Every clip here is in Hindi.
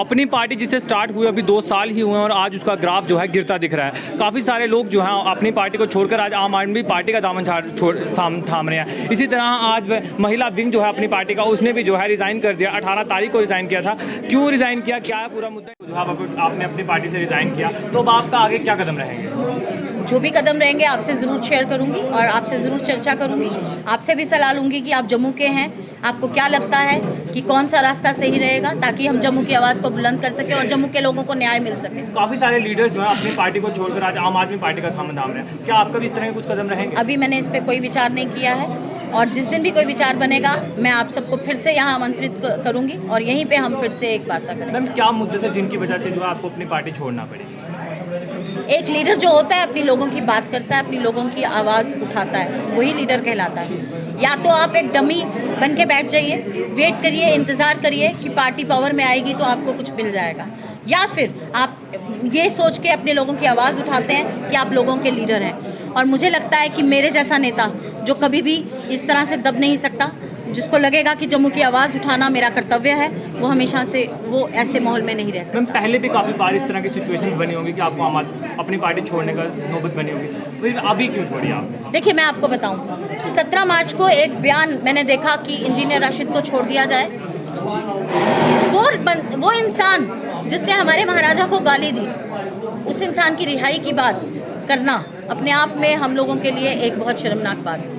अपनी पार्टी जिसे स्टार्ट हुए अभी 2 साल ही हुए हैं और आज उसका ग्राफ जो है गिरता दिख रहा है। काफ़ी सारे लोग जो हैं अपनी पार्टी को छोड़कर आज आम आदमी पार्टी का दामन थाम रहे हैं। इसी तरह आज महिला विंग जो है अपनी पार्टी का, उसने भी जो है रिज़ाइन कर दिया। 18 तारीख को रिज़ाइन किया था। क्यों रिज़ाइन किया, क्या है पूरा मुद्दा? जो आपने अपनी पार्टी से रिज़ाइन किया, तो अब आपका आगे क्या कदम रहेंगे? जो भी कदम रहेंगे आपसे ज़रूर शेयर करूंगी और आपसे ज़रूर चर्चा करूंगी। आपसे भी सलाह लूंगी कि आप जम्मू के हैं, आपको क्या लगता है कि कौन सा रास्ता सही रहेगा, ताकि हम जम्मू की आवाज़ को बुलंद कर सकें और जम्मू के लोगों को न्याय मिल सके। काफ़ी सारे लीडर्स जो हैं अपनी पार्टी को छोड़कर आज आम आदमी पार्टी का थाम रहे हैं। क्या आपका भी इस तरह के कुछ कदम रहेंगे? अभी मैंने इस पर कोई विचार नहीं किया है और जिस दिन भी कोई विचार बनेगा मैं आप सबको फिर से यहाँ आमंत्रित करूँगी और यहीं पर हम फिर से एक वार्ता करेंगे। मैम, क्या मुद्दे थे जिनकी वजह से जो है आपको अपनी पार्टी छोड़ना पड़ी? एक लीडर जो होता है अपनी लोगों की बात करता है, अपनी लोगों की आवाज़ उठाता है, वही लीडर कहलाता है। या तो आप एक डमी बन के बैठ जाइए, वेट करिए, इंतज़ार करिए कि पार्टी पावर में आएगी तो आपको कुछ मिल जाएगा, या फिर आप ये सोच के अपने लोगों की आवाज़ उठाते हैं कि आप लोगों के लीडर हैं। और मुझे लगता है कि मेरे जैसा नेता जो कभी भी इस तरह से दब नहीं सकता, जिसको लगेगा कि जम्मू की आवाज़ उठाना मेरा कर्तव्य है, वो हमेशा से वो ऐसे माहौल में नहीं रह सकता। मैम, पहले भी काफ़ी बार इस तरह की सिचुएशंस बनी होंगी कि आपको अपनी पार्टी छोड़ने का नौबत बनी होगी, फिर अभी क्यों छोड़ी आपने? देखिए, मैं आपको बताऊं, 17 मार्च को एक बयान मैंने देखा कि इंजीनियर राशिद को छोड़ दिया जाए। वो इंसान जिसने हमारे महाराजा को गाली दी, उस इंसान की रिहाई की बात करना अपने आप में हम लोगों के लिए एक बहुत शर्मनाक बात है।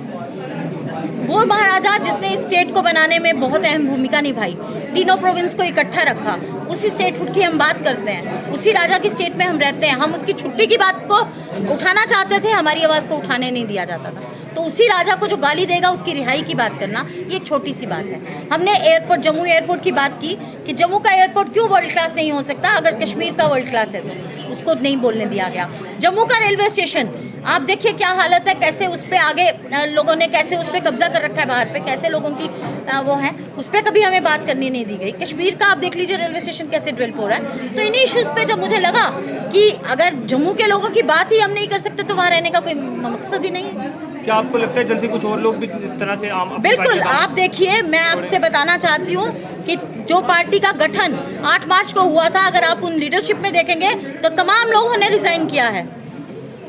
वो महाराजा जिसने इस स्टेट को बनाने में बहुत अहम भूमिका निभाई, तीनों प्रोविंस को इकट्ठा रखा, उसी स्टेटहुड की हम बात करते हैं, उसी राजा की स्टेट में हम रहते हैं। हम उसकी छुट्टी की बात को उठाना चाहते थे, हमारी आवाज़ को उठाने नहीं दिया जाता था। तो उसी राजा को जो गाली देगा उसकी रिहाई की बात करना ये छोटी सी बात है। हमने एयरपोर्ट, जम्मू एयरपोर्ट की बात की कि जम्मू का एयरपोर्ट क्यों वर्ल्ड क्लास नहीं हो सकता, अगर कश्मीर का वर्ल्ड क्लास है तो उसको नहीं बोलने दिया गया। जम्मू का रेलवे स्टेशन आप देखिए क्या हालत है, कैसे उस पर आगे लोगों ने कैसे उस पर कब्जा कर रखा है, बाहर पे कैसे लोगों की वो है, उस पर कभी हमें बात करनी नहीं दी गई। कश्मीर का आप देख लीजिए रेलवे स्टेशन कैसे डेवलप हो रहा है। तो इन्हीं इश्यूज़ पे जब मुझे लगा कि अगर जम्मू के लोगों की बात ही हम नहीं कर सकते तो वहाँ रहने का कोई मकसद ही नहीं है। क्या आपको लगता है जल्दी कुछ और लोग भी इस तरह से बिल्कुल, आप देखिए, मैं आपसे बताना चाहती हूँ कि जो पार्टी का गठन 8 मार्च को हुआ था, अगर आप उन लीडरशिप में देखेंगे तो तमाम लोगों ने रिजाइन किया है।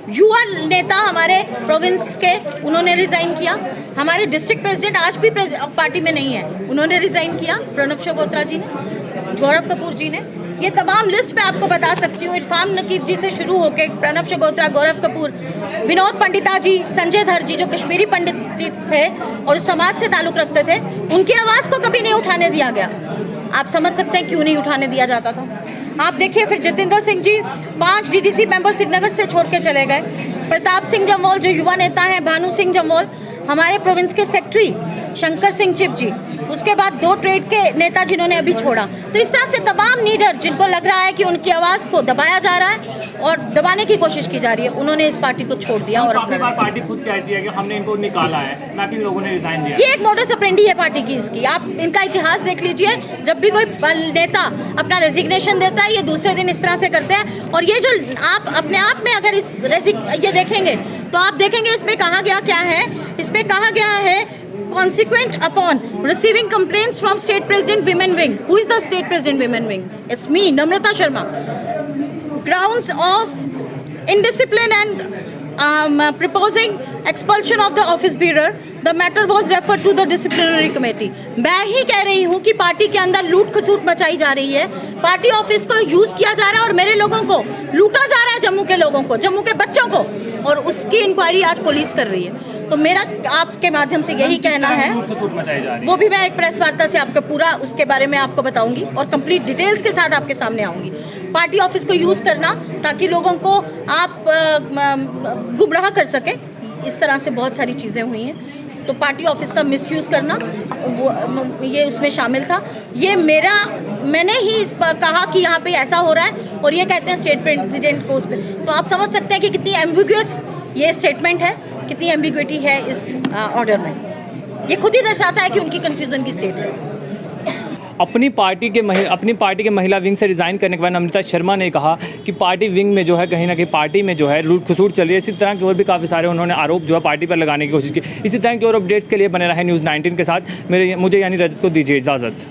युवा नेता हमारे प्रोविंस के, उन्होंने रिजाइन किया। हमारे डिस्ट्रिक्ट प्रेसिडेंट आज भी पार्टी में नहीं है, उन्होंने रिजाइन किया। प्रणब शगोत्रा जी ने, गौरव कपूर जी ने, ये तमाम लिस्ट मैं आपको बता सकती हूँ। इरफान नकीब जी से शुरू होकर प्रणब शगोत्रा, गौरव कपूर, विनोद पंडिता जी, संजय धर जी जो कश्मीरी पंडित जी थे और उस समाज से ताल्लुक़ रखते थे, उनकी आवाज़ को कभी नहीं उठाने दिया गया। आप समझ सकते हैं क्यों नहीं उठाने दिया जाता था। आप देखिए, फिर जितेंद्र सिंह जी 5 DDC मेंबर श्रीनगर से छोड़ के चले गए। प्रताप सिंह जम्वाल जो युवा नेता हैं, भानु सिंह जम्वाल, हमारे प्रोविंस के सेक्रेटरी शंकर सिंह चिप जी, उसके बाद 2 ट्रेड के नेता जिन्होंने अभी छोड़ा। तो इस तरह से तमाम लीडर जिनको लग रहा है कि उनकी आवाज़ को दबाया जा रहा है और दबाने की कोशिश की जा रही है, उन्होंने इस पार्टी को छोड़ दिया। और काफी बार पार्टी खुद कहती है कि हमने इनको निकाला है, ना कि लोगों ने रिजाइन दिया। ये एक मोडस ऑपरेंडी है पार्टी की इसकी। आप इनका इतिहास देख लीजिए, जब भी कोई नेता अपना रेजिग्नेशन देता है, ये दूसरे दिन इस तरह से करते हैं। और ये जो आप अपने आप में अगर ये देखेंगे तो आप देखेंगे इस पे कहा गया क्या है। इस पे कहा गया है consequent upon receiving complaints from state president women wing. Who is the state president women wing? It's me, Namrata Sharma. Grounds of indiscipline and proposing expulsion of the office bearer. The matter was referred to the disciplinary committee. मैं ही कह रही हूँ कि पार्टी के अंदर लूट खसूट मचाई जा रही है, पार्टी ऑफिस को यूज किया जा रहा है और मेरे लोगों को लूटा जा रहा है, जम्मू के लोगों को, जम्मू के बच्चों को, और उसकी इंक्वायरी आज पुलिस कर रही है। तो मेरा आपके माध्यम से यही कहना है, वो भी मैं एक प्रेस वार्ता से आपको पूरा उसके बारे में आपको बताऊंगी और कंप्लीट डिटेल्स के साथ आपके सामने आऊंगी। पार्टी ऑफिस को यूज करना ताकि लोगों को आप गुमराह कर सके, इस तरह से बहुत सारी चीज़ें हुई हैं। तो पार्टी ऑफिस का मिसयूज़ करना वो ये उसमें शामिल था। ये मैंने ही कहा कि यहाँ पे ऐसा हो रहा है और ये कहते हैं स्टेट प्रेसिडेंट को उस पर। तो आप समझ सकते हैं कि कितनी एम्बिगुअस ये स्टेटमेंट है, कितनी एम्बिग्विटी है इस ऑर्डर में। ये खुद ही दर्शाता है कि उनकी कन्फ्यूजन की स्टेट है। अपनी पार्टी के महिला विंग से रिज़ाइन करने के बाद नम्रता शर्मा ने कहा कि पार्टी विंग में जो है कहीं ना कहीं पार्टी में जो है लूट खसूट चल रही है। इसी तरह के और भी काफ़ी सारे उन्होंने आरोप जो है पार्टी पर लगाने की कोशिश की। इसी तरह के और अपडेट्स के लिए बने रहे न्यूज़ 19 के साथ। मुझे यानी रजत को दीजिए इजाज़त।